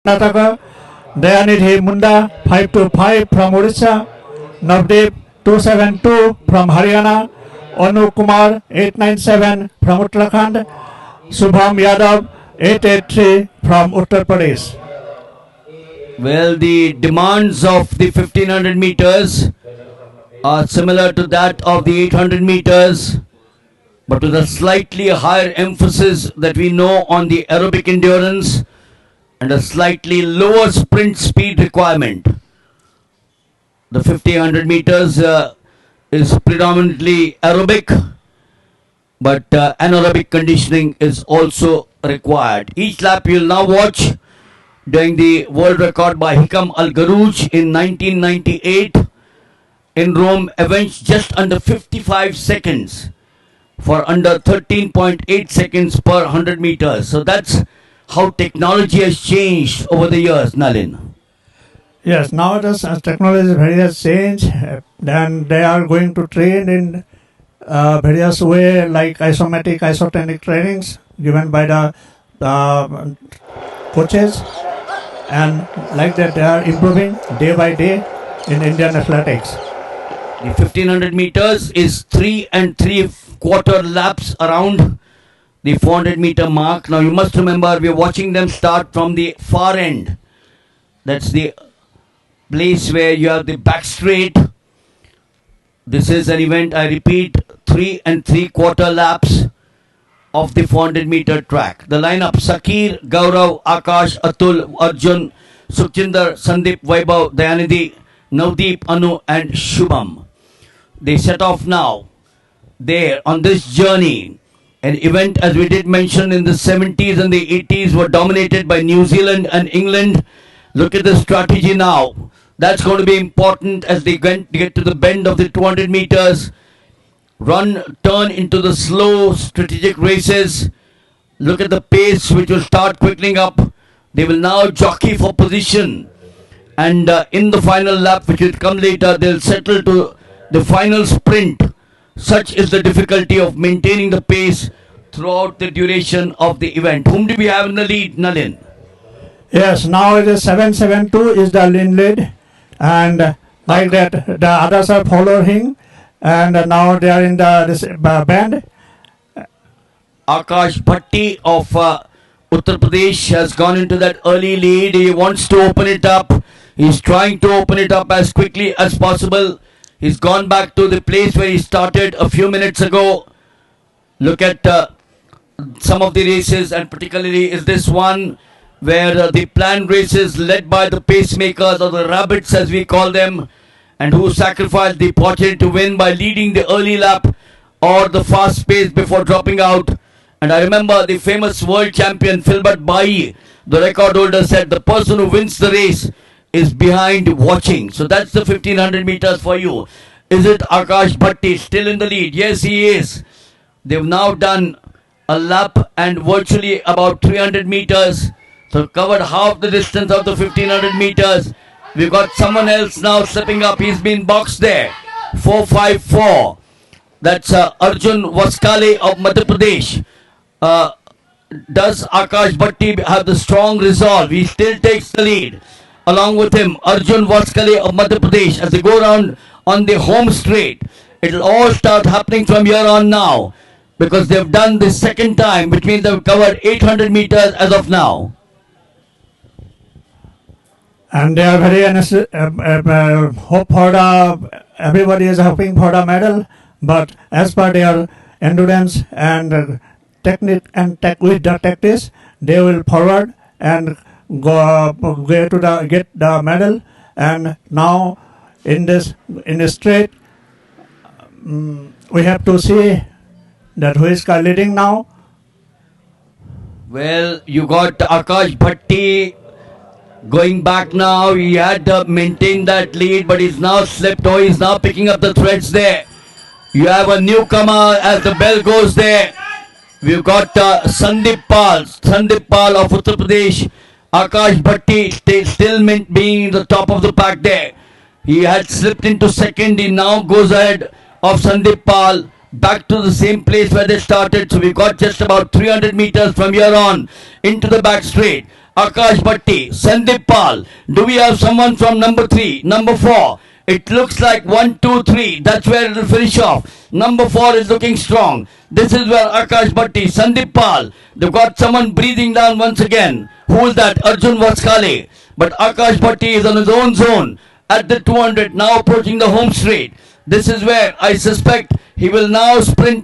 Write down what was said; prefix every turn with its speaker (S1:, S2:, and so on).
S1: Karnataka, Dayanidhi Munda 525 from Odisha, Navdeep 272 from Haryana, Anu Kumar 897 from Uttarakhand, Subham Yadav 883 from Uttar Pradesh.
S2: Well, the demands of the 1500 meters are similar to that of the 800 meters, but with a slightly higher emphasis that we know on the aerobic endurance and a slightly lower sprint speed requirement. The 1500 meters is predominantly aerobic, but anaerobic conditioning is also required. Each lap you'll now watch doing the world record by Hikam Al Garouj in 1998 in Rome, avenged just under 55 seconds for under 13.8 seconds per 100 meters. So that's how technology has changed over the years, Nalin.
S1: Yes, nowadays as technology has changed, then they are going to train in various way like isometric, isotonic trainings given by the coaches, and like that they are improving day by day in Indian athletics.
S2: The 1500 meters is 3 3/4 laps around the 400 meter mark. Now you must remember we are watching them start from the far end. That's the place where you have the back straight. This is an event, I repeat, 3 3/4 laps of the 400 meter track. The lineup: Sakir, Gaurav, Akash, Atul, Arjun, Sukhjinder, Sandeep, Vaibhav, Dayanidhi, Navdeep, Anu and Shubham. They set off now there on this journey. An event, as we did mention, in the 70s and the 80s were dominated by New Zealand and England. Look at the strategy now. That's going to be important as they get to the bend of the 200 meters. Turn into the slow strategic races. Look at the pace which will start quickening up. They will now jockey for position. And in the final lap, which will come later, they'll settle to the final sprint. Such is the difficulty of maintaining the pace throughout the duration of the event. Whom do we have in the lead, Nalin?
S1: Yes, now it is 772 is the lead, and like that the others are following, and now they are in this band.
S2: Akash Bhatti of Uttar Pradesh has gone into that early lead. He wants to open it up. He's trying to open it up as quickly as possible. He's gone back to the place where he started a few minutes ago. Look at some of the races, and particularly is this one where the planned races led by the pacemakers, or the rabbits as we call them, and who sacrificed the opportunity to win by leading the early lap or the fast pace before dropping out. And I remember the famous world champion Philbert Bayi, the record holder, said the person who wins the race is behind watching. So that's the 1500 meters for you. Is it Akash Bhatti still in the lead? Yes, he is. They've now done a lap and virtually about 300 meters. So covered half the distance of the 1500 meters. We've got someone else now stepping up. He's been boxed there. 454. That's Arjun Vaskale of Madhya Pradesh. Does Akash Bhatti have the strong resolve? He still takes the lead. Along with him, Arjun Vaskale of Madhya Pradesh, as they go around on the home straight. It'll all start happening from here on now, because they've done this second time, which means they've covered 800 meters as of now.
S1: And they are very hope for everybody is hoping for the medal, but as per their endurance and technique and with the tactics, they will forward and get the medal. And now in this straight, we have to see that who is leading now.
S2: Well, you got Akash Bhatti going back now. He had maintained that lead, but he's now slipped. Oh, he's now picking up the threads there. You have a newcomer as the bell goes there. We've got Sandeep Pal of Uttar Pradesh. Akash Bhatti still being the top of the pack there. He had slipped into second. He now goes ahead of Sandeep Pal. back to the same place where they started. So we've got just about 300 meters from here on into the back straight. Akash Bhatti, Sandeep Pal. Do we have someone from number 3, number 4? It looks like 1, 2, 3. That's where it will finish off. Number 4 is looking strong. This is where Akash Bhatti, Sandeep Pal. They've got someone breathing down once again. Who is that? Arjun Vaskale. But Akash Bhatti is on his own zone at the 200, now approaching the home straight. This is where I suspect he will now sprint